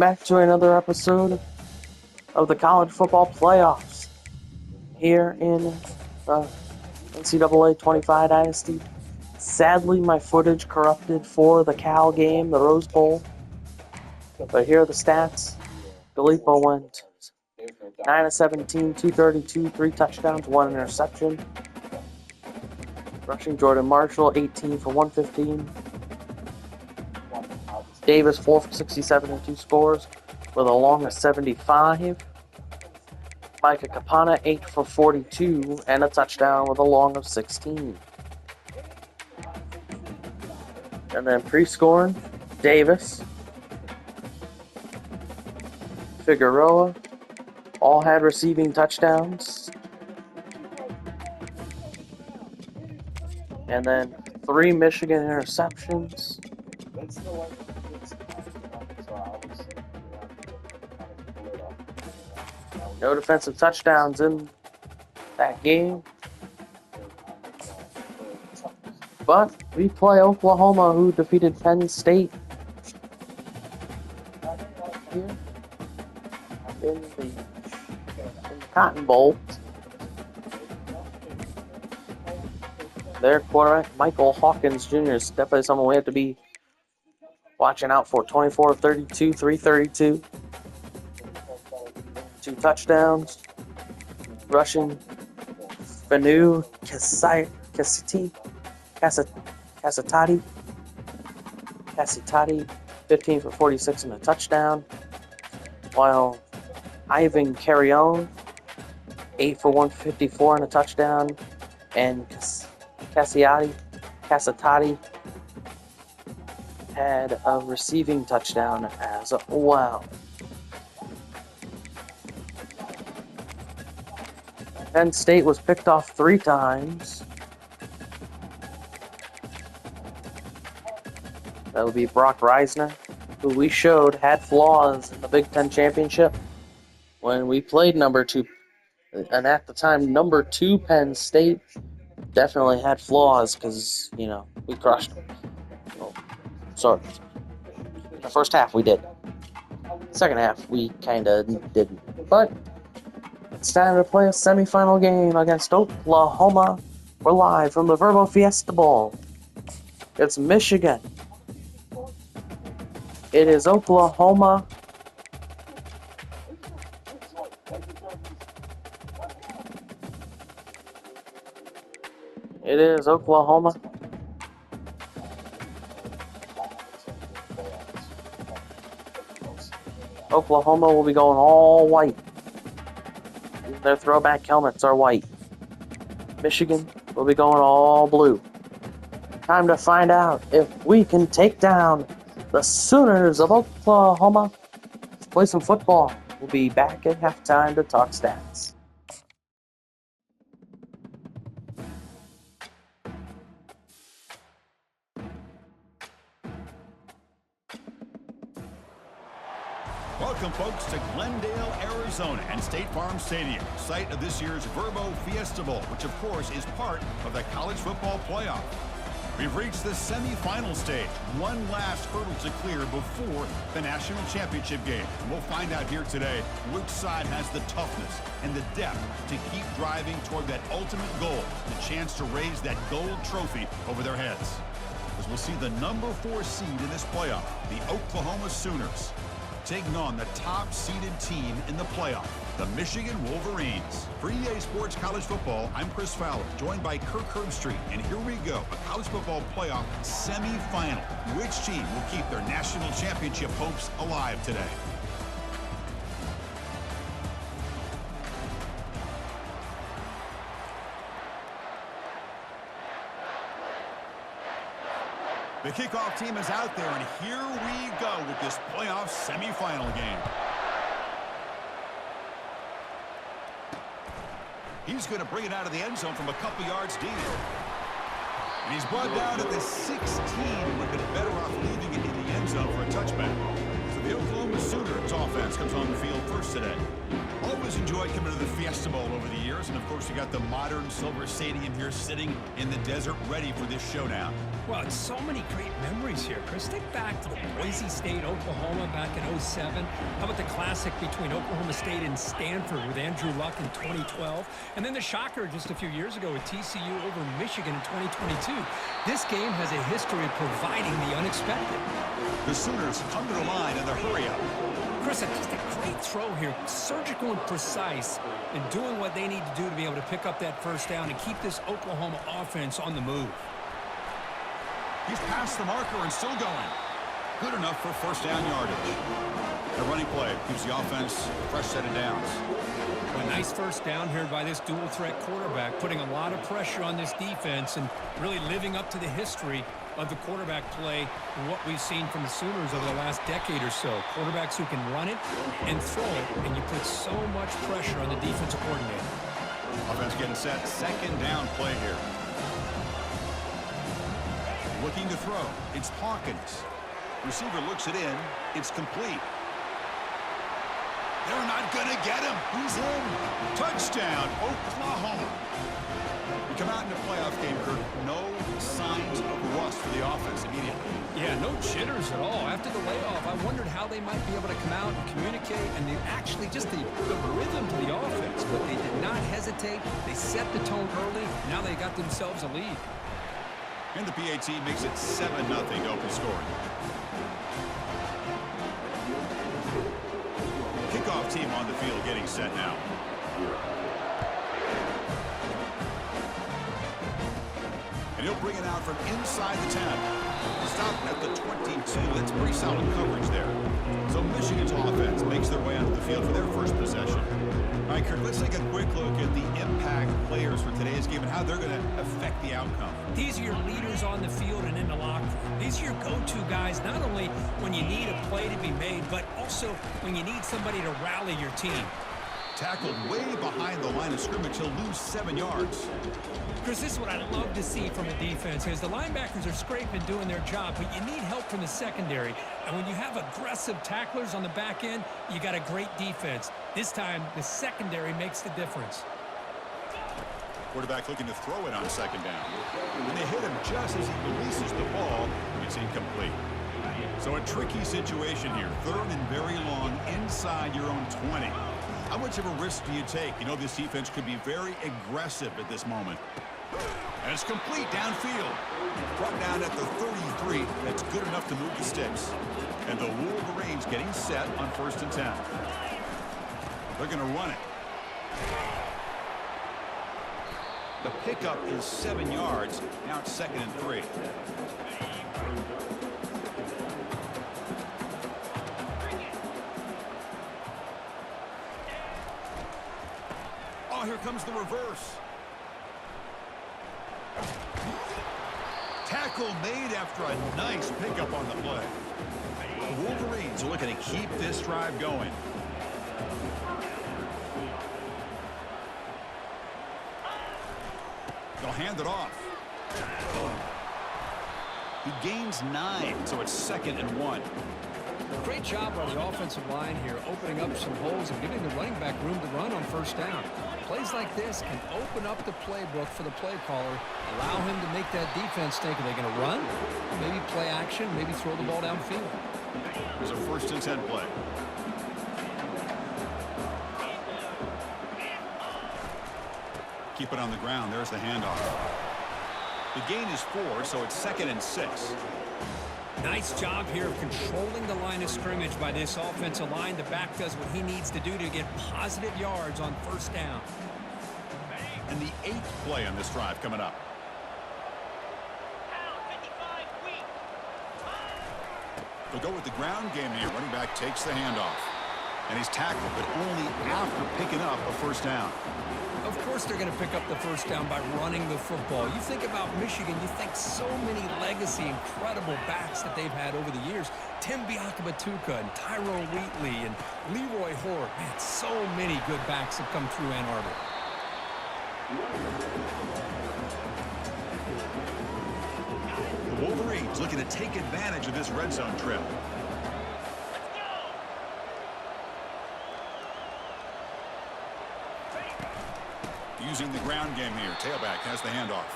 back to another episode of the college football playoffs here in the NCAA 25 Dynasty. Sadly, my footage corrupted for the Cal game, the Rose Bowl. But here are the stats. Filippo went 9 of 17, 232, 3 touchdowns, 1 interception. Rushing Jordan Marshall, 18 for 115. Davis, 4 for 67 and 2 scores, with a long of 75. Micah Capana, 8 for 42 and a touchdown with a long of 16. And then pre-scoring, Davis, Figueroa, all had receiving touchdowns. And then 3 Michigan interceptions. No defensive touchdowns in that game. But we play Oklahoma, who defeated Penn State here in the Cotton Bowl. Their quarterback, Michael Hawkins Jr., is definitely someone we have to be watching out for. 24 of 32, 332. 2 touchdowns. Rushing Fanu Casitati, 15 for 46 and a touchdown. While Ivan Carrion, 8 for 154 and a touchdown. And Casitati had a receiving touchdown as well. Penn State was picked off 3 times. That would be Brock Reisner, who we showed had flaws in the Big Ten Championship when we played number 2. And at the time, number 2 Penn State definitely had flaws because, we crushed them. So, the first half we did. Second half, we kind of didn't. But it's time to play a semifinal game against Oklahoma. We're live from the Verbo Fiesta Bowl. It's Michigan. It is Oklahoma. It is Oklahoma. Oklahoma will be going all white. Their throwback helmets are white. Michigan will be going all blue. Time to find out if we can take down the Sooners of Oklahoma. Let's play some football. We'll be back at halftime to talk stats. Welcome, folks, to Glendale, Arizona and State Farm Stadium, site of this year's Verbo Fiesta Bowl, which, of course, is part of the college football playoff. We've reached the semifinal stage, one last hurdle to clear before the national championship game. And we'll find out here today which side has the toughness and the depth to keep driving toward that ultimate goal, the chance to raise that gold trophy over their heads. As we'll see the number 4 seed in this playoff, the Oklahoma Sooners, taking on the top-seeded team in the playoff, the Michigan Wolverines. For EA Sports College Football, I'm Chris Fowler, joined by Kirk Herbstreit, and here we go, a college football playoff semifinal. Which team will keep their national championship hopes alive today? The kickoff team is out there, and here we go with this playoff semifinal game. He's going to bring it out of the end zone from a couple yards deep. And he's brought down at the 16. Would have been better off leaving it in the end zone for a touchback. So the Oklahoma Sooners offense comes on the field first today. Always always enjoyed coming to the Fiesta Bowl over the years, and of course you got the modern silver stadium here sitting in the desert ready for this showdown. Well, it's so many great memories here, Chris. Think back to the Boise State, Oklahoma back in '07. How about the classic between Oklahoma State and Stanford with Andrew Luck in 2012? And then the shocker just a few years ago with TCU over Michigan in 2022. This game has a history of providing the unexpected. The Sooners come to the line in the hurry-up. Chris, just a great throw here, surgical and precise, and doing what they need to do to be able to pick up that first down and keep this Oklahoma offense on the move. He's past the marker and still going. Good enough for first down yardage. The running play gives the offense a fresh set of downs. A nice first down here by this dual-threat quarterback, putting a lot of pressure on this defense and really living up to the history of the quarterback play and what we've seen from the Sooners over the last decade or so. Quarterbacks who can run it and throw it, and you put so much pressure on the defensive coordinator. Offense getting set. Second down play here. Looking to throw. It's Hawkins. Receiver looks it in. It's complete. They're not going to get him. He's in. Touchdown, Oklahoma. We come out in a playoff game, Kurt. No signs of rust for the offense immediately. Yeah, no jitters at all. After the layoff, I wondered how they might be able to come out and communicate, and they actually just the rhythm to the offense. But they did not hesitate. They set the tone early. Now they got themselves a lead. And the PAT makes it 7-0 to open scoring. Kickoff team on the field getting set now. And he'll bring it out from inside the 10. Stopped at the 22. That's pretty solid coverage there. So Michigan's offense makes their way onto the field for their first possession. All right, Kurt, let's take a quick look at the impact players for today's game and how they're going to affect the outcome. These are your leaders on the field and in the locker room. These are your go-to guys, not only when you need a play to be made, but also when you need somebody to rally your team. Tackled way behind the line of scrimmage. He'll lose 7 yards. Chris, this is what I love to see from a defense is the linebackers are scraping, doing their job, but you need help from the secondary. And when you have aggressive tacklers on the back end, you got a great defense. This time, the secondary makes the difference. Quarterback looking to throw it on second down. And they hit him just as he releases the ball. It's incomplete. So a tricky situation here. Third and very long inside your own 20. How much of a risk do you take? You know this defense could be very aggressive at this moment. And it's complete downfield. Brought down at the 33. That's good enough to move the sticks. And the Wolverines getting set on first and 10. They're going to run it. The pickup is 7 yards. Now it's 2nd and 3. Oh, here comes the reverse. Tackle made after a nice pickup on the play. The Wolverines are looking to keep this drive going. They'll hand it off. He gains 9, so it's 2nd and 1. Great job by the offensive line here, opening up some holes and giving the running back room to run on first down. Plays like this can open up the playbook for the play caller, allow him to make that defense think, are they going to run? Maybe play action, maybe throw the ball downfield. There's a 1st and 10 play. Keep it on the ground. There's the handoff. The gain is 4, so it's 2nd and 6. Nice job here of controlling the line of scrimmage by this offensive line. The back does what he needs to do to get positive yards on first down. And the 8th play on this drive coming up. They'll go with the ground game here. Running back takes the handoff. And he's tackled, but only after picking up a first down. Of course they're going to pick up the first down by running the football. You think about Michigan, you think so many legacy, incredible backs that they've had over the years. Tim Biakabatuka and Tyrone Wheatley and Leroy Hort. Man, so many good backs have come through Ann Arbor. The Wolverines looking to take advantage of this red zone trip. using the ground game here. Tailback has the handoff.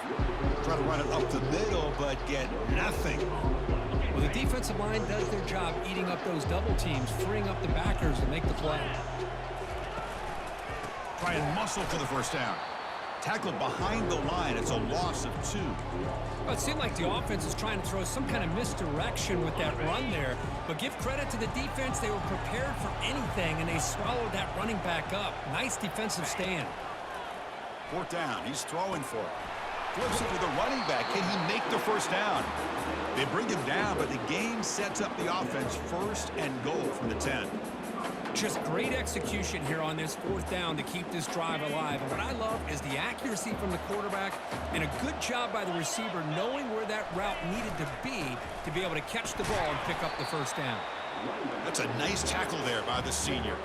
Try to run it up the middle, but get nothing. Well, the defensive line does their job eating up those double teams, freeing up the backers to make the play. Try and muscle for the first down. Tackled behind the line. It's a loss of 2. Well, it seemed like the offense was trying to throw some kind of misdirection with that run there. But give credit to the defense. They were prepared for anything, and they swallowed that running back up. Nice defensive stand. 4th down. He's throwing for it. Flips it to the running back. Can he make the first down? They bring him down, but the game sets up the offense 1st and goal from the 10. Just great execution here on this 4th down to keep this drive alive. And what I love is the accuracy from the quarterback and a good job by the receiver knowing where that route needed to be able to catch the ball and pick up the first down. That's a nice tackle there by the senior.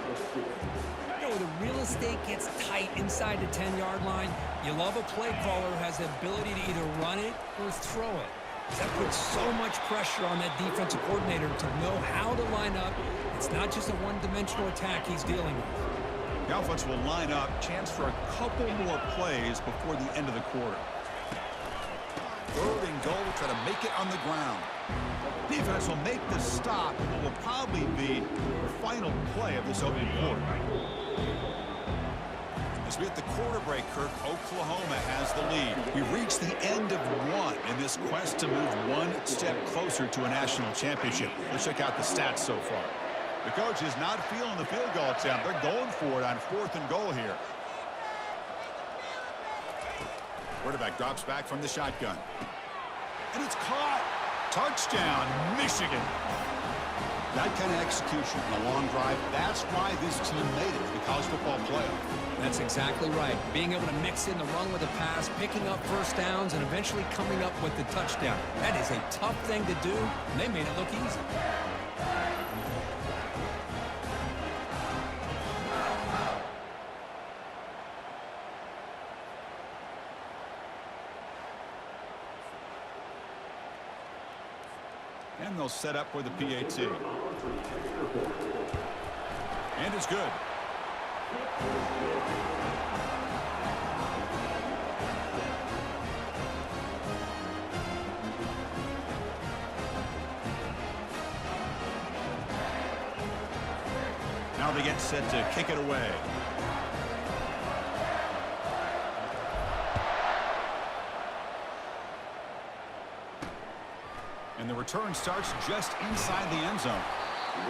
You know, the real estate gets tight inside the 10-yard line. You love a play caller who has the ability to either run it or throw it. That puts so much pressure on that defensive coordinator to know how to line up. It's not just a one-dimensional attack he's dealing with. The offense will line up. Chance for a couple more plays before the end of the quarter. 3rd and goal. Try to make it on the ground. Defense will make the stop, and what will probably be the final play of this opening quarter. As we hit the quarter break, Kirk, Oklahoma has the lead. We've reached the end of 1 in this quest to move 1 step closer to a national championship. Let's check out the stats so far. The coach is not feeling the field goal attempt. They're going for it on 4th and goal here. Quarterback drops back from the shotgun. And it's caught. Touchdown, Michigan. That kind of execution in a long drive, that's why this team made it to the college football playoff. That's exactly right. Being able to mix in the run with a pass, picking up first downs, and eventually coming up with the touchdown. That is a tough thing to do, and they made it look easy. And they'll set up for the PAT. And it's good. Now they get set to kick it away. And the return starts just inside the end zone.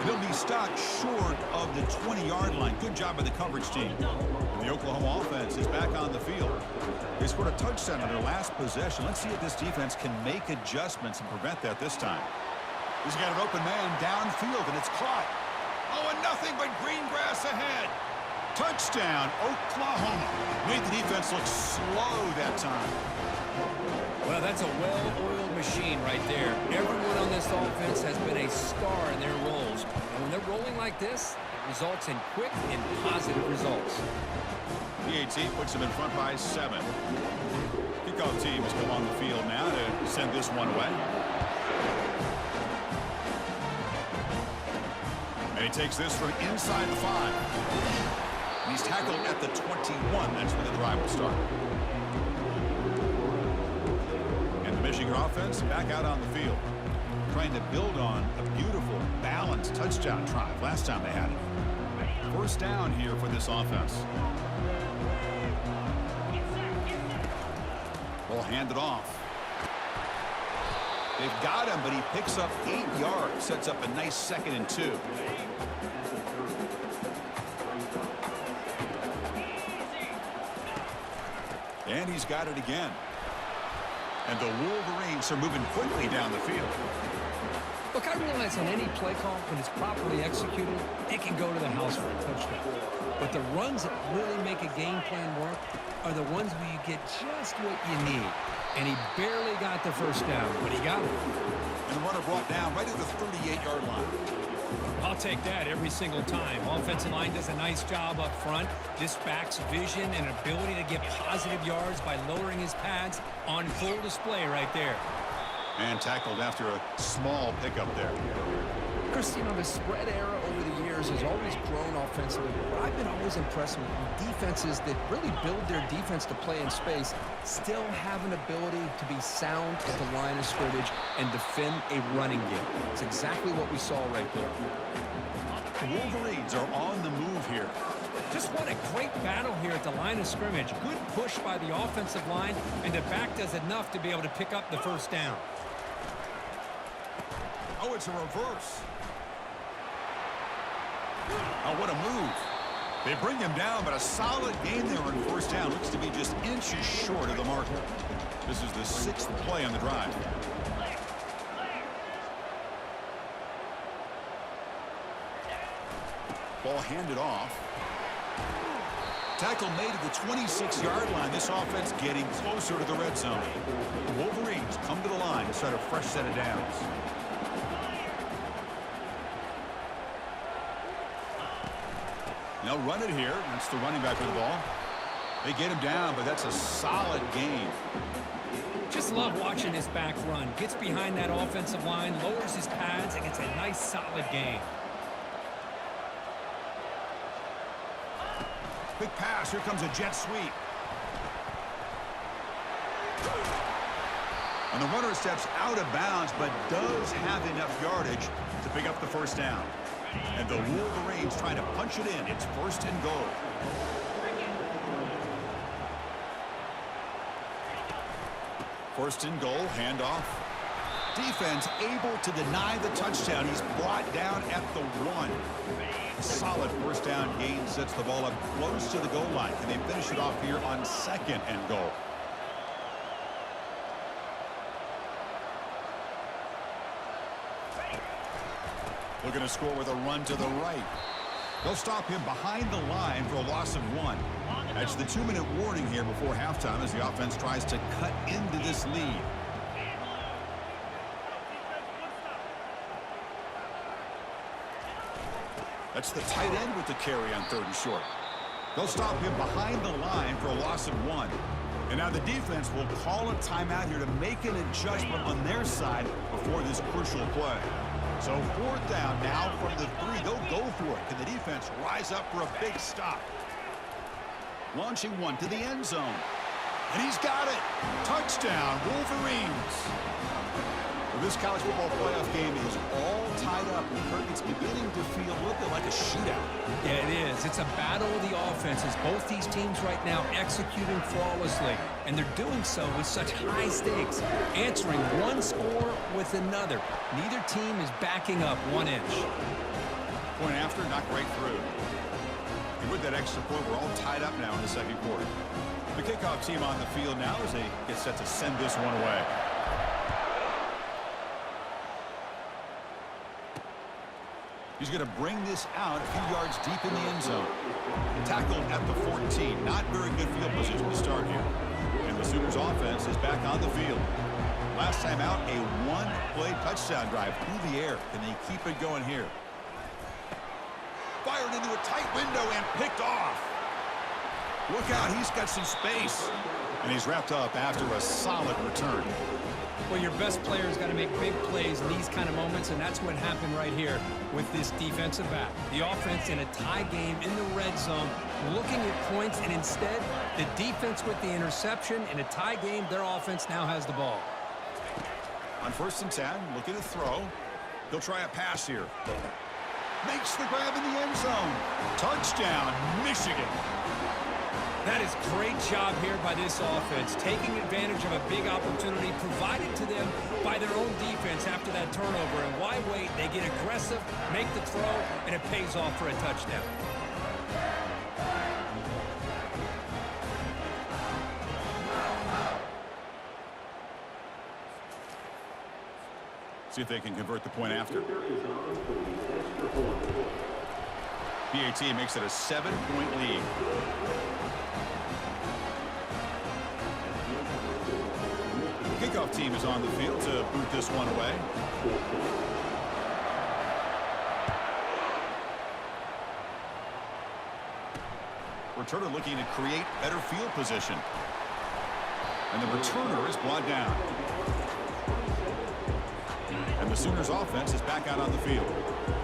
They'll be stopped short of the 20-yard line. Good job by the coverage team. And the Oklahoma offense is back on the field. They scored a touchdown on their last possession. Let's see if this defense can make adjustments and prevent that this time. He's got an open man downfield, and it's caught. Oh, and nothing but green grass ahead. Touchdown, Oklahoma. Made the defense look slow that time. Well, that's a well-oiled machine right there. Everyone on this offense has been a star in their roles. And when they're rolling like this, it results in quick and positive results. PAT puts them in front by 7. Kickoff team has come on the field now to send this one away. And he takes this from inside the 5. And he's tackled at the 21. That's where the drive will start. Michigan offense back out on the field, trying to build on a beautiful, balanced touchdown drive last time they had it. First down here for this offense. We'll hand it off. They've got him, but he picks up 8 yards, sets up a nice 2nd and 2. And he's got it again. And the Wolverines are moving quickly down the field. Look, I realize on any play call, when it's properly executed, it can go to the house for a touchdown. But the runs that really make a game plan work are the ones where you get just what you need. And he barely got the first down, but he got it. And the runner brought down right at the 38-yard line. I'll take that every single time. Offensive line does a nice job up front. This back's vision and ability to get positive yards by lowering his pads on full display right there. And tackled after a small pickup there. Chris, you know, the spread era over the years players has always grown offensively, but I've been always impressed with defenses that really build their defense to play in space, still have an ability to be sound at the line of scrimmage and defend a running game. It's exactly what we saw right there. The Wolverines are on the move here. Just what a great battle here at the line of scrimmage. Good push by the offensive line, and the back does enough to be able to pick up the first down. Oh, it's a reverse. Oh, what a move. They bring him down, but a solid gain there on first down. Looks to be just inches short of the marker. This is the 6th play on the drive. Ball handed off. Tackle made at the 26-yard line. This offense getting closer to the red zone. The Wolverines come to the line to start a fresh set of downs. They'll run it here. That's the running back with the ball. They get him down, but that's a solid gain. Just love watching this back run. Gets behind that offensive line, lowers his pads, and gets a nice solid gain. Quick pass. Here comes a jet sweep. And the runner steps out of bounds, but does have enough yardage to pick up the first down. And the Wolverines trying to punch it in. It's 1st and goal. First and goal, handoff. Defense able to deny the touchdown. He's brought down at the 1. A solid first down gain sets the ball up close to the goal line. And they finish it off here on 2nd and goal. Looking to score with a run to the right. They'll stop him behind the line for a loss of 1. That's the 2-minute warning here before halftime as the offense tries to cut into this lead. That's the tight end with the carry on 3rd and short. They'll stop him behind the line for a loss of 1. And now the defense will call a timeout here to make an adjustment on their side before this crucial play. So 4th down now from the 3. They'll go for it. Can the defense rise up for a big stop? Launching one to the end zone. And he's got it. Touchdown, Wolverines. Well, this college football playoff game is all tied up. And it's beginning to feel a little bit like a shootout. Yeah, it is. It's a battle of the offenses. Both these teams right now executing flawlessly. And they're doing so with such high stakes. Answering one score with another. Neither team is backing up 1 inch. Point after, not right through. And with that extra point, we're all tied up now in the 2nd quarter. The kickoff team on the field now as they get set to send this one away. He's going to bring this out a few yards deep in the end zone. Tackled at the 14. Not very good field position to start here. And the Sooners offense is back on the field. Last time out, a 1-play touchdown drive through the air. Can they keep it going here? Fired into a tight window and picked off. Look out, he's got some space. And he's wrapped up after a solid return. Well, your best player's got to make big plays in these kind of moments, and that's what happened right here with this defensive back. The offense in a tie game in the red zone, looking at points, and instead, the defense with the interception. In a tie game, their offense now has the ball. On 1st and 10, looking to throw. He'll try a pass here. Makes the grab in the end zone. Touchdown, Michigan. That is great job here by this offense, taking advantage of a big opportunity provided to them by their own defense after that turnover. And why wait? They get aggressive, make the throw, and it pays off for a touchdown. See if they can convert the point after. PAT makes it a 7-point lead. Kickoff team is on the field to boot this one away. Returner looking to create better field position. And the returner is brought down. And And the Sooners offense is back out on the field.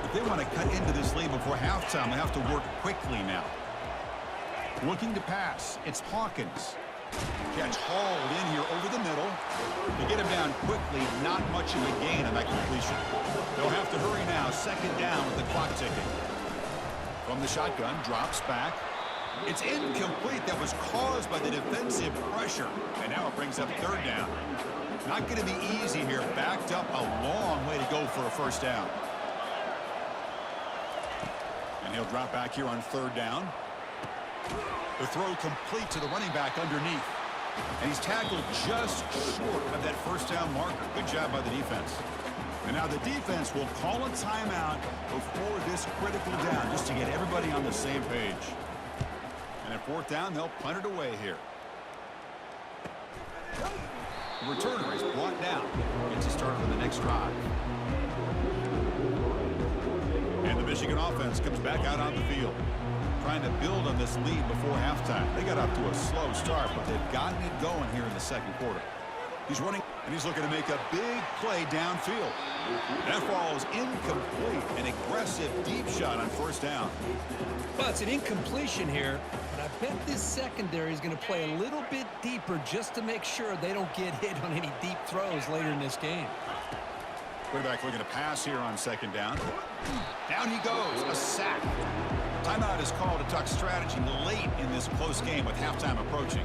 If they want to cut into this lead before halftime, they have to work quickly now. Looking to pass. It's Hawkins. Catch hauled in here over the middle. To get him down quickly, not much of a gain on that completion. They'll have to hurry now. Second down with the clock ticking. From the shotgun, drops back. It's incomplete. That was caused by the defensive pressure. And now it brings up third down. Not going to be easy here. Backed up a long way to go for a first down. And he'll drop back here on third down. The throw complete to the running back underneath. And he's tackled just short of that first down marker. Good job by the defense. And now the defense will call a timeout before this critical down, just to get everybody on the same page. And at fourth down, they'll punt it away here. The returner is brought down. Gets a start on the next drive. And the Michigan offense comes back out on the field, trying to build on this lead before halftime. They got off to a slow start, but they've gotten it going here in the second quarter. He's running, and he's looking to make a big play downfield. That ball is incomplete. An aggressive deep shot on first down. Well, it's an incompletion here, but I bet this secondary is going to play a little bit deeper just to make sure they don't get hit on any deep throws later in this game. Quarterback looking to pass here on second down. Down he goes. A sack. Timeout is called to talk strategy late in this close game with halftime approaching.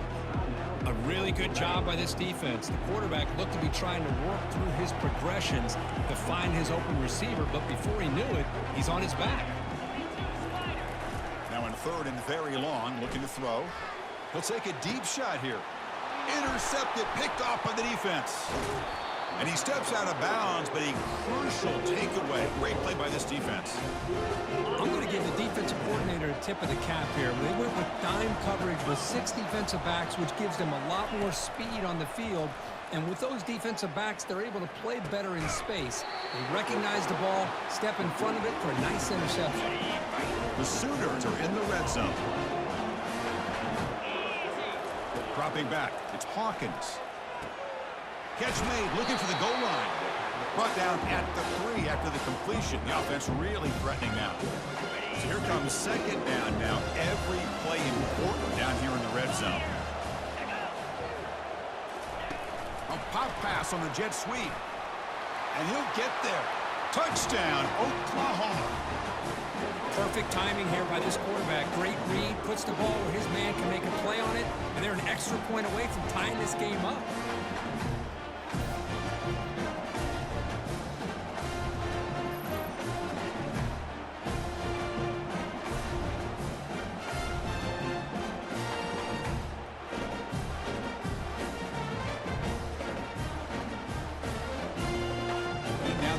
A really good job by this defense. The quarterback looked to be trying to work through his progressions to find his open receiver, but before he knew it, he's on his back. Now in third and very long, looking to throw. He'll take a deep shot here. Intercepted, picked off by the defense. And he steps out of bounds, but a crucial takeaway. Great play by this defense. I'm going to give the defensive coordinator a tip of the cap here. They went with dime coverage with 6 defensive backs, which gives them a lot more speed on the field. And with those defensive backs, they're able to play better in space. They recognize the ball, step in front of it for a nice interception. The Sooners are in the red zone. Dropping back, it's Hawkins. Catch made, looking for the goal line. Brought down at the 3 after the completion. The offense really threatening now. So here comes second down now. Every play important down here in the red zone. A pop pass on the jet sweep. And he'll get there. Touchdown, Oklahoma. Perfect timing here by this quarterback. Great read, puts the ball where his man can make a play on it, and they're an extra point away from tying this game up.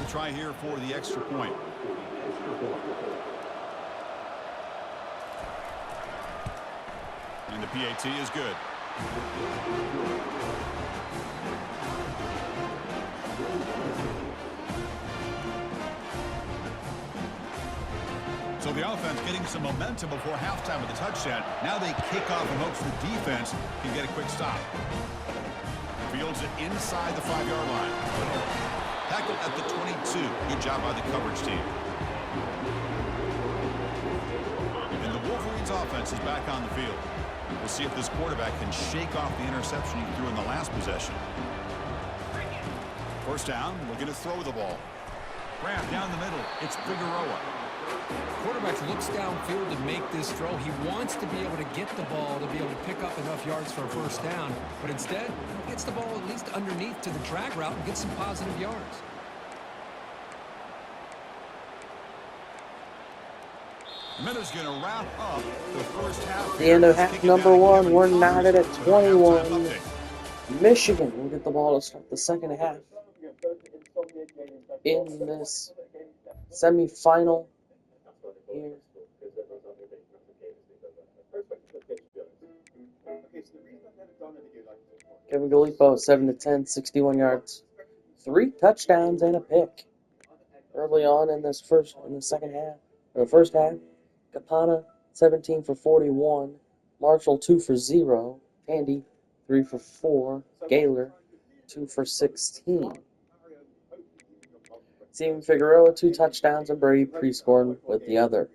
Try here for the extra point. And the PAT is good. So the offense getting some momentum before halftime with a touchdown. Now they kick off in hopes the defense can get a quick stop. Fields it inside the 5-yard line. Tackled at the 22. Good job by the coverage team. And the Wolverines offense is back on the field. We'll see if this quarterback can shake off the interception he threw in the last possession. First down, looking to throw the ball. Grab down the middle. It's Figueroa. Quarterback looks downfield to make this throw. He wants to be able to get the ball to be able to pick up enough yards for a first down, but instead he gets the ball at least underneath to the drag route and gets some positive yards. Miller's going to wrap up the first half. The end of half number 1, we're knotted at 21. Michigan will get the ball to start the second half in this semifinal here. Kevin Gallipo, 7-10, 61 yards, 3 touchdowns and a pick. Early on in this second half, or the first half, Capana, 17 for 41, Marshall, 2 for 0, Tandy, 3 for 4, Gaylor, 2 for 16. Team Figueroa 2 touchdowns and Brady pre-scored with the other.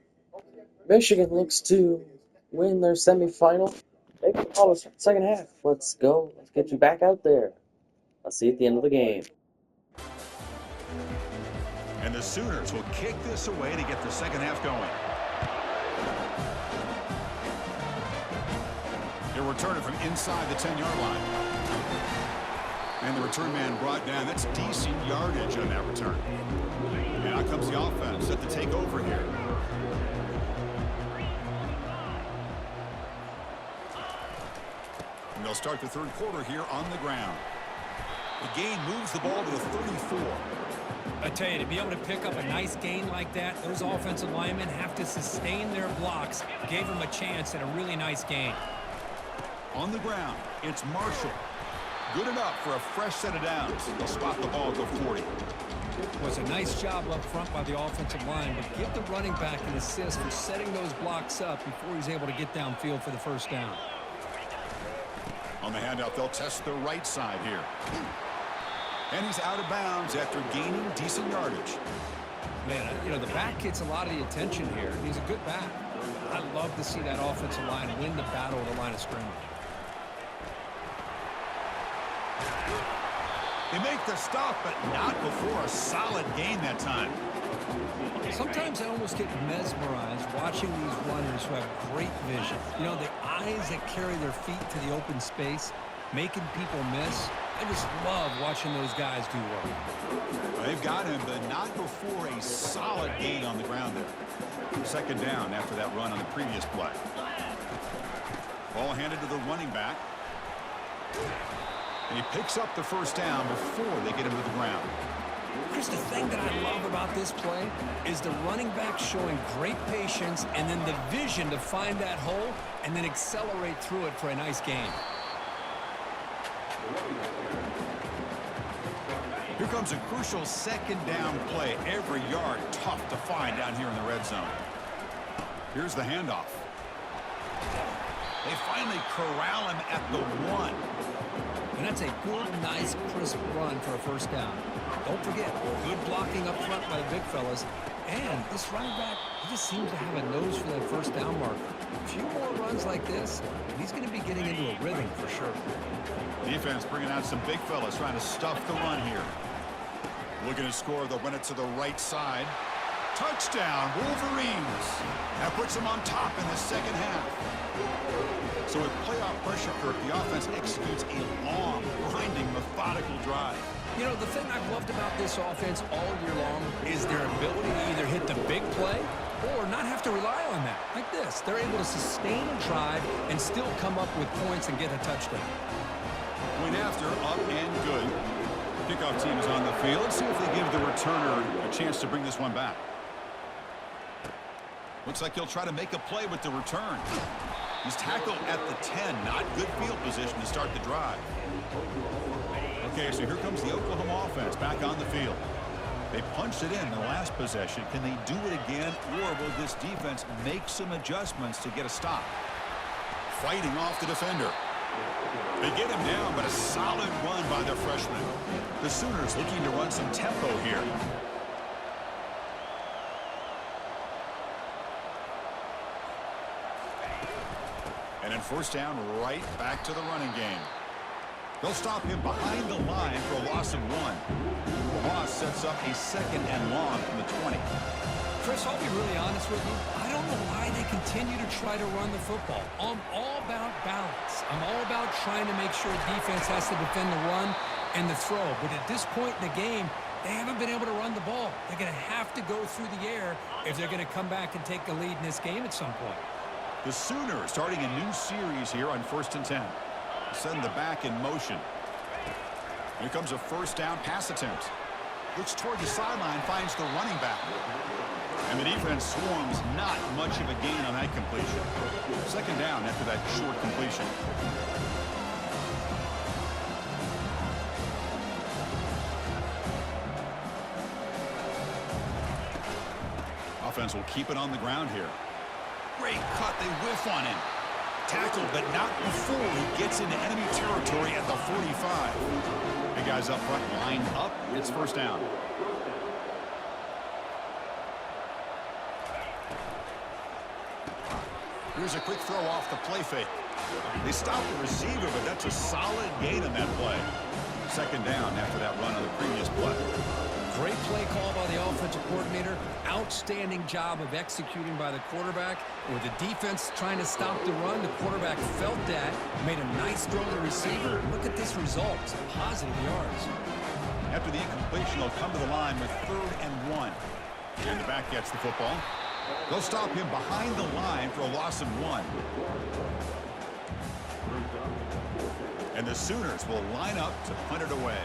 Michigan looks to win their semifinal. They can call us second half. Let's go. Let's get you back out there. Let's see at the end of the game. And the Sooners will kick this away to get the second half going. They'll return it from inside the 10-yard line. And the return man brought down. That's decent yardage on that return. And out comes the offense set to take over here. And they'll start the third quarter here on the ground. The gain moves the ball to the 34. I tell you, to be able to pick up a nice gain like that, those offensive linemen have to sustain their blocks. Gave them a chance at a really nice gain. On the ground, it's Marshall. Good enough for a fresh set of downs. They'll spot the ball at the 40. It was a nice job up front by the offensive line, but give the running back an assist for setting those blocks up before he's able to get downfield for the first down. On the handout, they'll test the right side here. And he's out of bounds after gaining decent yardage. Man, you know, the back gets a lot of the attention here. He's a good back. I love to see that offensive line win the battle of the line of scrimmage. They make the stop, but not before a solid gain that time. Sometimes I almost get mesmerized watching these runners who have great vision. You know, the eyes that carry their feet to the open space, making people miss. I just love watching those guys do work. They've got him, but not before a solid gain on the ground there. Second down after that run on the previous play. Ball handed to the running back. And he picks up the first down before they get him to the ground. Chris, the thing that I love about this play is the running back showing great patience and then the vision to find that hole and then accelerate through it for a nice gain. Here comes a crucial second down play. Every yard tough to find down here in the red zone. Here's the handoff. They finally corral him at the 1. And that's a good, nice, crisp run for a first down. Don't forget, good blocking up front by the big fellas. And this running back, he just seems to have a nose for that first down marker. A few more runs like this, and he's going to be getting into a rhythm for sure. Defense bringing out some big fellas trying to stuff the run here. Looking to score, they'll run it to the right side. Touchdown, Wolverines. That puts them on top in the second half. So with playoff pressure, Kirk, the offense executes a long, grinding, methodical drive. You know, the thing I've loved about this offense all year long is their ability to either hit the big play or not have to rely on that. Like this, they're able to sustain a drive and still come up with points and get a touchdown. Point after, up and good. Kickoff team is on the field. Let's see if they give the returner a chance to bring this one back. Looks like he'll try to make a play with the return. He's tackled at the 10. Not good field position to start the drive. Okay, so here comes the Oklahoma offense back on the field. They punched it in the last possession. Can they do it again, or will this defense make some adjustments to get a stop? Fighting off the defender. They get him down, but a solid run by their freshman. The Sooners looking to run some tempo here. And then first down, right back to the running game. They'll stop him behind the line for a loss of 1. The loss sets up a second and long from the 20. Chris, I'll be really honest with you. I don't know why they continue to try to run the football. I'm all about balance. I'm all about trying to make sure defense has to defend the run and the throw. But at this point in the game, they haven't been able to run the ball. They're going to have to go through the air if they're going to come back and take the lead in this game at some point. The Sooners starting a new series here on 1st and 10. Send the back in motion. Here comes a first down pass attempt. Looks toward the sideline, finds the running back. And the defense swarms, not much of a gain on that completion. Second down after that short completion. Offense will keep it on the ground here. Great cut, they whiff on him. Tackled, but not before he gets into enemy territory at the 45. The guys up front line up. It's first down. Here's a quick throw off the play fake. They stopped the receiver, but that's a solid gain on that play. Second down after that run on the previous play. Great play call by the offensive coordinator. Outstanding job of executing by the quarterback. With the defense trying to stop the run, the quarterback felt that, made a nice throw to the receiver. Look at this result. Positive yards. After the incompletion, they'll come to the line with 3rd and 1. And the back gets the football. They'll stop him behind the line for a loss of 1. And the Sooners will line up to punt it away.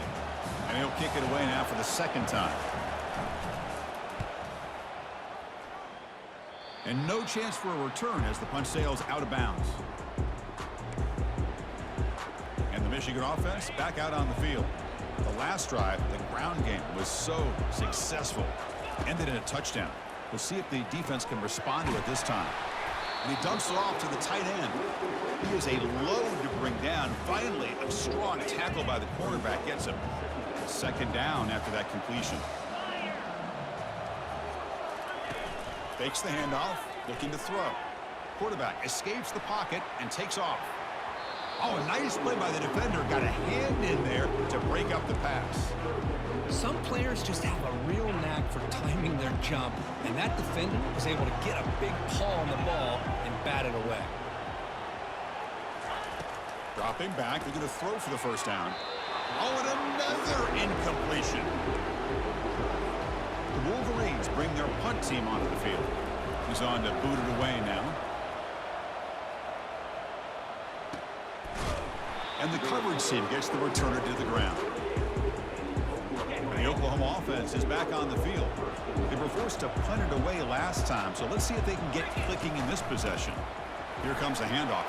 And he'll kick it away now for the 2nd time. And no chance for a return as the punt sails out of bounds. And the Michigan offense back out on the field. The last drive, the ground game, was so successful. Ended in a touchdown. We'll see if the defense can respond to it this time. And he dumps it off to the tight end. He is a load to bring down. Finally, a strong tackle by the quarterback gets him. 2nd down after that completion. Fakes the handoff, looking to throw. Quarterback escapes the pocket and takes off. Oh, a nice play by the defender. Got a hand in there to break up the pass. Some players just have a real knack for timing their jump, and that defender was able to get a big paw on the ball and bat it away. Dropping back, they're going to throw for the 1st down. Oh, and another incompletion. The Wolverines bring their punt team onto the field. He's on to boot it away now. And the coverage team gets the returner to the ground. And the Oklahoma offense is back on the field. They were forced to punt it away last time, so let's see if they can get clicking in this possession. Here comes a handoff.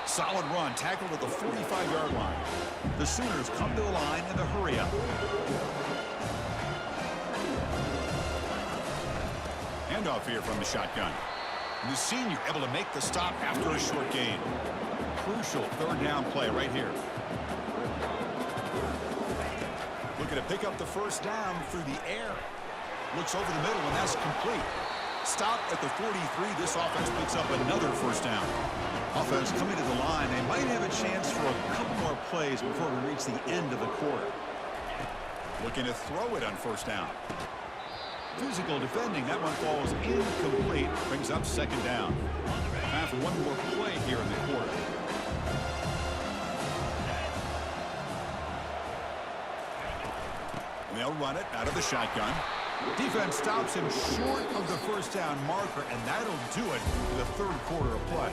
Solid run, tackled at the 45-yard line. The Sooners come to the line in the hurry-up. Handoff here from the shotgun. And the senior able to make the stop after a short gain. Crucial 3rd down play right here. Looking to pick up the 1st down through the air. Looks over the middle, and that's complete. Stop at the 43. This offense picks up another 1st down. Offense coming to the line. They might have a chance for a couple more plays before we reach the end of the quarter. Looking to throw it on 1st down. Physical defending. That one falls incomplete. Brings up 2nd down. Time for one more play here in the quarter. And they'll run it out of the shotgun. Defense stops him short of the 1st down marker, and that'll do it for the 3rd quarter of play.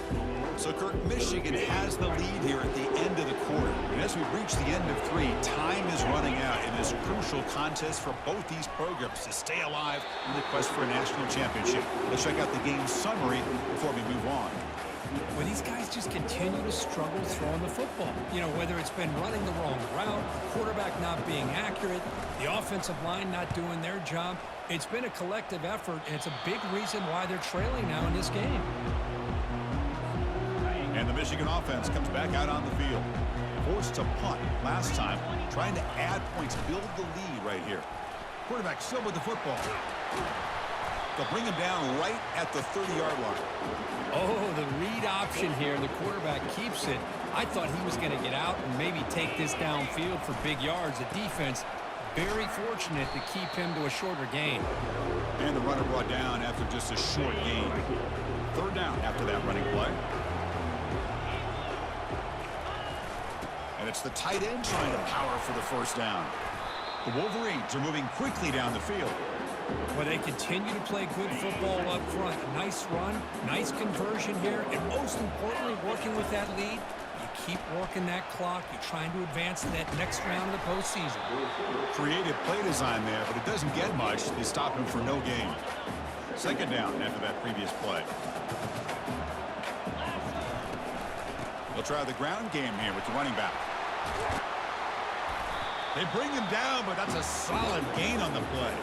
So, Kirk, Michigan has the lead here at the end of the quarter. And as we reach the end of 3, time is running out in this crucial contest for both these programs to stay alive in the quest for a national championship. Let's check out the game summary before we move on. Well, these guys just continue to struggle throwing the football. You know, whether it's been running the wrong route, the quarterback not being accurate, the offensive line not doing their job. It's been a collective effort, and it's a big reason why they're trailing now in this game. And the Michigan offense comes back out on the field. Forced to punt last time, trying to add points, build the lead right here. Quarterback still with the football. They'll bring him down right at the 30-yard line. Oh, the read option here. The quarterback keeps it. I thought he was going to get out and maybe take this downfield for big yards. The defense very fortunate to keep him to a shorter gain. And the runner brought down after just a short gain. 3rd down after that running play. And it's the tight end trying to power for the 1st down. The Wolverines are moving quickly down the field. Well, they continue to play good football up front. Nice run, nice conversion here, and most importantly, working with that lead, you keep working that clock. You're trying to advance to that next round of the postseason. Creative play design there, but it doesn't get much. They stop him for no gain. 2nd down after that previous play. They'll try the ground game here with the running back. They bring him down, but that's a solid gain on the play.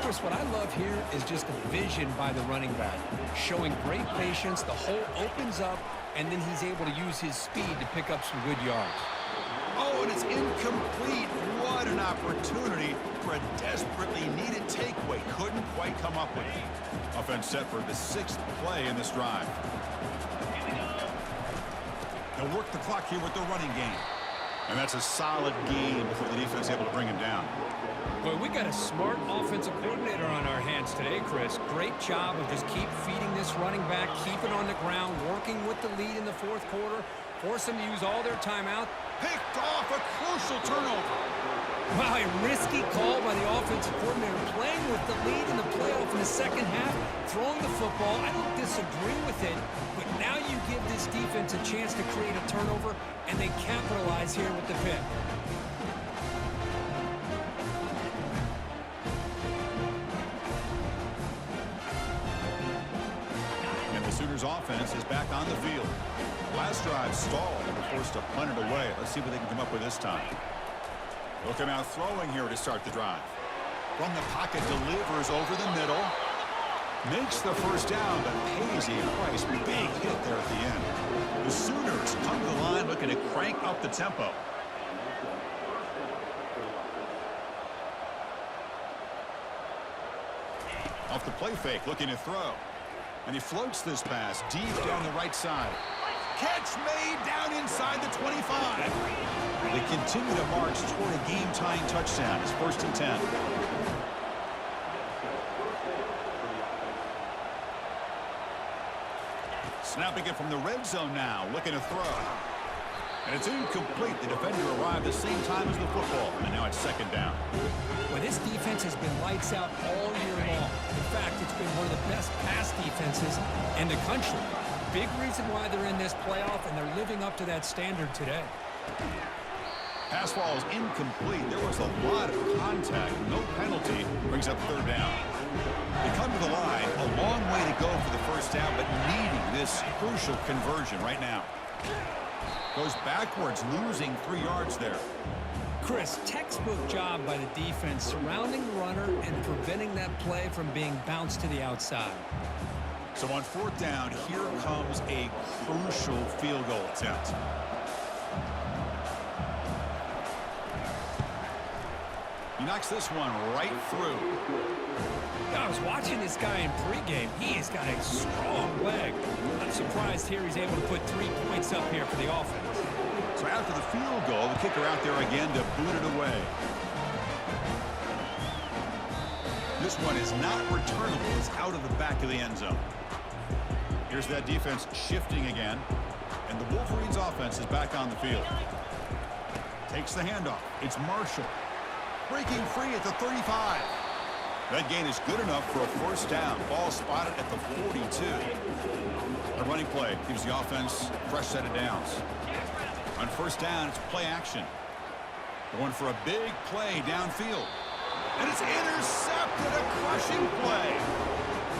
Chris, what I love here is just the vision by the running back. Showing great patience, the hole opens up, and then he's able to use his speed to pick up some good yards. Oh, and it's incomplete. What an opportunity for a desperately needed takeaway. Couldn't quite come up with it. Offense set for the 6th play in this drive. They'll work the clock here with the running game. And that's a solid game before the defense is able to bring him down. Boy, we got a smart offensive coordinator on our hands today, Chris. Great job of just keep feeding this running back, keep it on the ground, working with the lead in the 4th quarter, force them to use all their timeout. Picked off a crucial turnover. Wow, a risky call by the offensive coordinator, playing with the lead in the playoff in the 2nd half, throwing the football. I don't disagree with it, but now you give this defense a chance to create a turnover, and they capitalize here with the pick. And the Sooners offense is back on the field. Last drive stalled and were forced to punt it away. Let's see what they can come up with this time. They'll come out throwing here to start the drive. From the pocket, delivers over the middle. Makes the first down, but pays a price. Big hit there at the end. The Sooners come to the line looking to crank up the tempo. Off the play fake, looking to throw. And he floats this pass deep down the right side. Catch made down inside the 25. They continue to march toward a game-tying touchdown. It's 1st and 10. Snapping it from the red zone now, looking to throw. And it's incomplete. The defender arrived the same time as the football, and now it's 2nd down. Well, this defense has been lights out all year long. In fact, it's been one of the best pass defenses in the country. Big reason why they're in this playoff, and they're living up to that standard today. Pass ball is incomplete. There was a lot of contact. No penalty. Brings up 3rd down. They come to the line. A long way to go for the 1st down, but needing this crucial conversion right now. Goes backwards, losing 3 yards there. Chris, textbook job by the defense surrounding the runner and preventing that play from being bounced to the outside. So on 4th down, here comes a crucial field goal attempt. He knocks this one right through. I was watching this guy in pregame. He has got a strong leg. I'm surprised here he's able to put 3 points up here for the offense. So after the field goal, the kicker out there again to boot it away. This one is not returnable. It's out of the back of the end zone. Here's that defense shifting again. And the Wolverines offense is back on the field. Takes the handoff. It's Marshall. Breaking free at the 35. That gain is good enough for a 1st down. Ball spotted at the 42. The running play gives the offense a fresh set of downs. On 1st down, it's play action. Going for a big play downfield. And it's intercepted, a crushing play.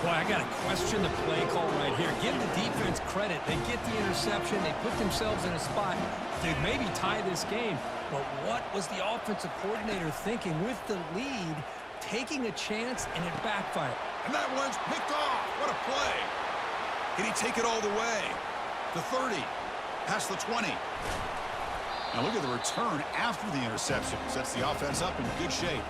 Boy, I got to question the play call right here. Give the defense credit. They get the interception. They put themselves in a spot to maybe tie this game. But what was the offensive coordinator thinking with the lead, taking a chance, and it backfired? And that one's picked off. What a play. Can he take it all the way? The 30, past the 20. Now look at the return after the interception. Sets the offense up in good shape.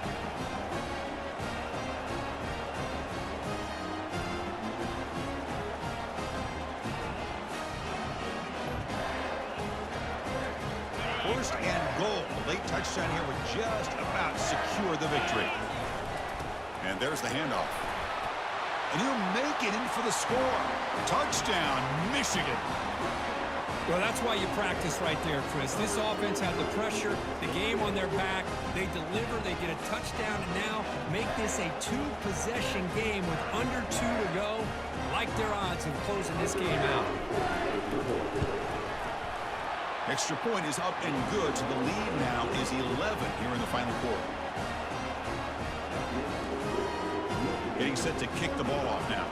First and goal. A late touchdown here would just about secure the victory. And there's the handoff. And he'll make it in for the score. Touchdown, Michigan. Well, that's why you practice right there, Chris. This offense had the pressure, the game on their back. They deliver, they get a touchdown, and now make this a 2-possession game with under 2 to go. Like their odds of closing this game out. Extra point is up and good, so the lead now is 11 here in the final quarter. Getting set to kick the ball off now.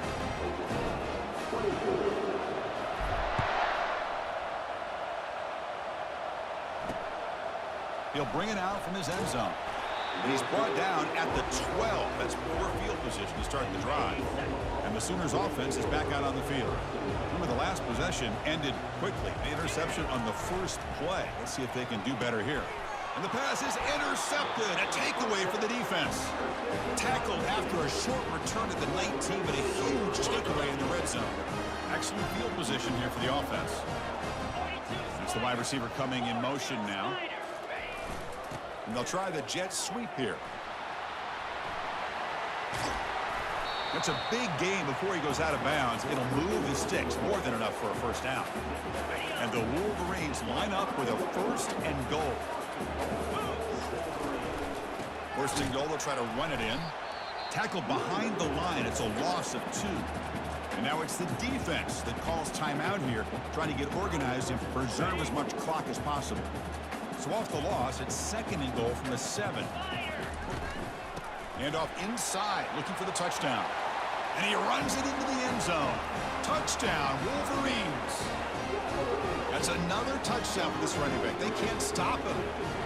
He'll bring it out from his end zone. And he's brought down at the 12. That's poor field position to start the drive. And the Sooners offense is back out on the field. Remember, the last possession ended quickly. The interception on the first play. Let's see if they can do better here. And the pass is intercepted. A takeaway for the defense. Tackled after a short return at the 19, but a huge takeaway in the red zone. Excellent field position here for the offense. It's the wide receiver coming in motion now. And they'll try the jet sweep here. That's a big gain before he goes out of bounds. It'll move the sticks, more than enough for a first down. And the Wolverines line up with a 1st and goal. 1st and goal, they'll try to run it in. Tackled behind the line. It's a loss of 2. And now it's the defense that calls timeout here, trying to get organized and preserve as much clock as possible. So off the loss, it's 2nd and goal from the 7. And off inside, looking for the touchdown. And he runs it into the end zone. Touchdown, Wolverines. That's another touchdown for this running back. They can't stop him.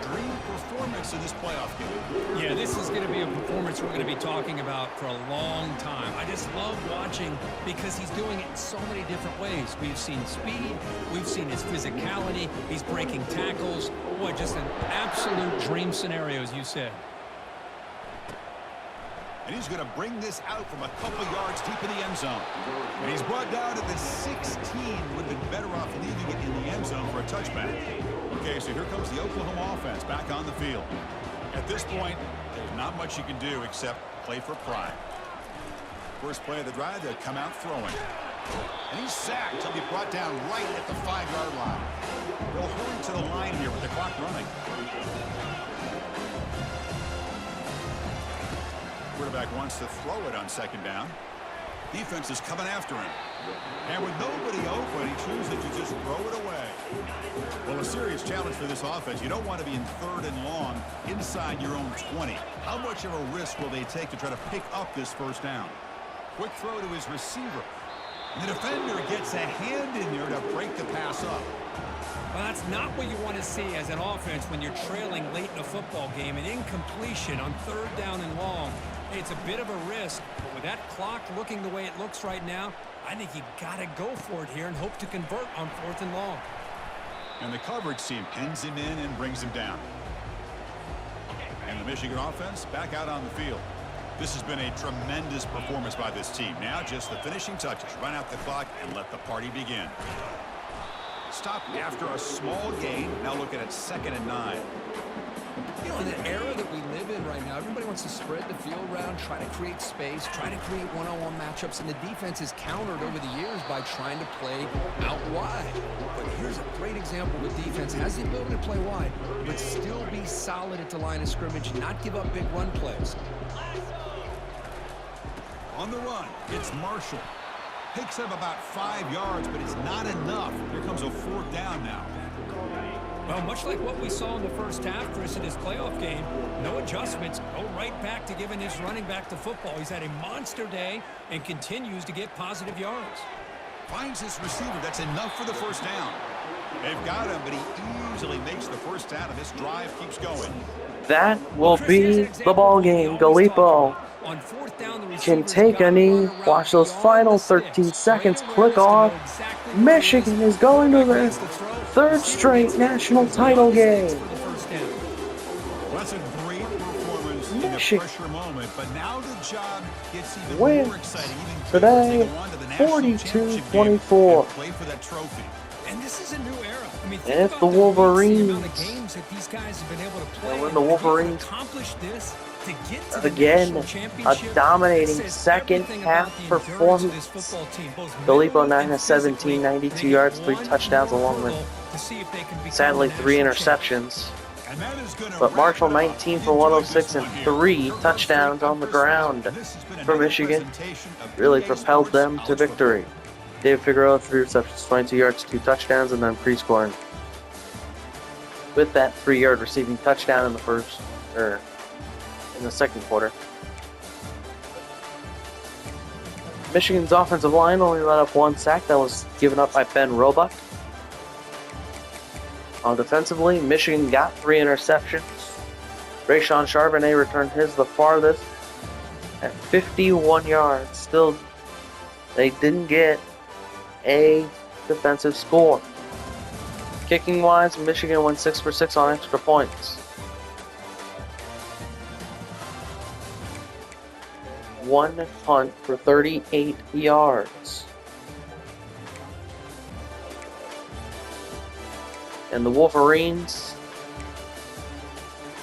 Dream performance in this playoff game. Yeah, this is going to be a performance we're going to be talking about for a long time. I just love watching because he's doing it in so many different ways. We've seen speed. We've seen his physicality. He's breaking tackles. Boy, just an absolute dream scenario, as you said. And he's going to bring this out from a couple yards deep in the end zone. And he's brought down at the 16. Would have been better off leaving it in the end zone for a touchback. Okay, so here comes the Oklahoma offense back on the field. At this point, there's not much you can do except play for pride. First play of the drive, they'll come out throwing. And he's sacked. He'll be brought down right at the 5-yard line. They'll hurry to the line here with the clock running. Quarterback wants to throw it on 2nd down. Defense is coming after him. And with nobody open, he chooses to just throw it away. Well, a serious challenge for this offense. You don't want to be in 3rd and long inside your own 20. How much of a risk will they take to try to pick up this 1st down? Quick throw to his receiver. And the defender gets a hand in there to break the pass up. Well, that's not what you want to see as an offense when you're trailing late in a football game. An incompletion on 3rd down and long. It's a bit of a risk, but with that clock looking the way it looks right now, I think you got to go for it here and hope to convert on 4th and long. And the coverage team pins him in and brings him down. And the Michigan offense back out on the field. This has been a tremendous performance by this team. Now just the finishing touches. Run out the clock and let the party begin. Stop after a small gain. Now looking at 2nd and 9. You know, in the era that we live in right now, everybody wants to spread the field around, try to create space, try to create one-on-one matchups, and the defense is countered over the years by trying to play out wide. But here's a great example where defense has the ability to play wide, but still be solid at the line of scrimmage, not give up big run plays. On the run, it's Marshall. Picks up about 5 yards, but it's not enough. Here comes a 4th down now. Well, much like what we saw in the first half, Chris, in his playoff game, no adjustments, go right back to giving his running back the football. He's had a monster day and continues to get positive yards. Finds his receiver. That's enough for the 1st down. They've got him, but he easily makes the 1st down, and this drive keeps going. That will be the ball game. Gallipo can take a knee, watch those final 13 seconds click off. Michigan is going to their 3rd straight national title game. Well, that's a great performance in the pressure moment, but now the job gets even more exciting. Today, 42-24. Play for that trophy. And this is a new era. I mean, and if the Wolverines, games that these guys have been able to play, when the Wolverines accomplish this to get to again, a dominating second half performance. Gallipo 9 of 17, 92 yards, 3 touchdowns, along with sadly 3 interceptions. But Marshall 19 for 106 and 3 touchdowns on the ground for Michigan really propelled them to victory. David Figueroa 3 receptions, 22 yards, 2 touchdowns, and then pre-scoring with that 3-yard receiving touchdown in the second quarter. Michigan's offensive line only let up 1 sack that was given up by Ben Roebuck. Defensively, Michigan got 3 interceptions. Rayshawn Charbonnet returned his the farthest at 51 yards. Still They didn't get a defensive score. Kicking wise, Michigan went 6 for 6 on extra points. One punt for 38 yards. And the Wolverines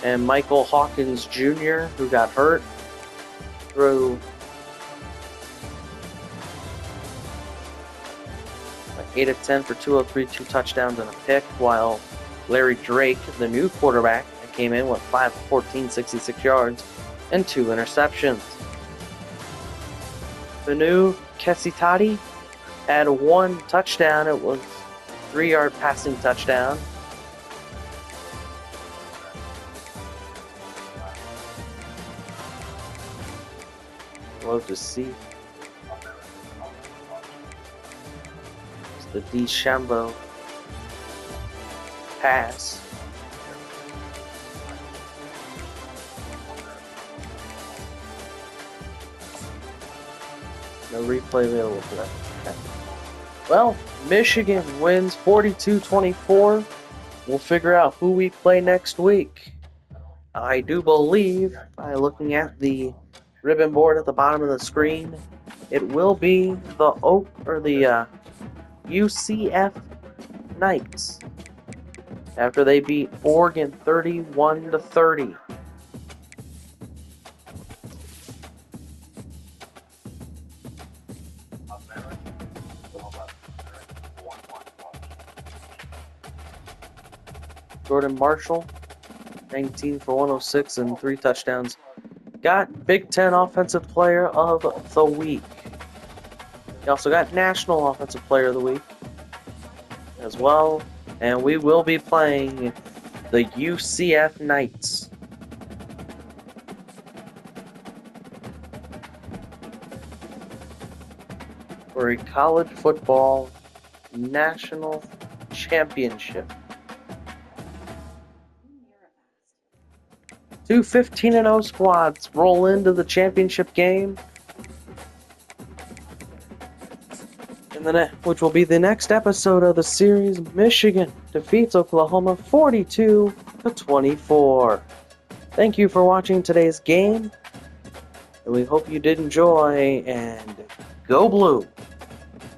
and Michael Hawkins Jr., who got hurt, threw 8 of 10 for 203, 2 touchdowns and a pick, while Larry Drake, the new quarterback, came in with 5 of 14, 66 yards, and 2 interceptions. The new Kesitati had 1 touchdown. It was a 3-yard passing touchdown. Love to see. It's the DeChambeau pass. No replay available for that. Okay. Well, Michigan wins 42-24. We'll figure out who we play next week. I do believe, by looking at the ribbon board at the bottom of the screen, it will be the UCF Knights after they beat Oregon 31-30. Jordan Marshall, 19 for 106 and 3 touchdowns. Got Big Ten Offensive Player of the Week. He also got National Offensive Player of the Week as well. And we will be playing the UCF Knights. For a college football national championship. 2 15-0 squads roll into the championship game, which will be the next episode of the series. Michigan defeats Oklahoma 42-24. Thank you for watching today's game, and we hope you did enjoy, and go Blue!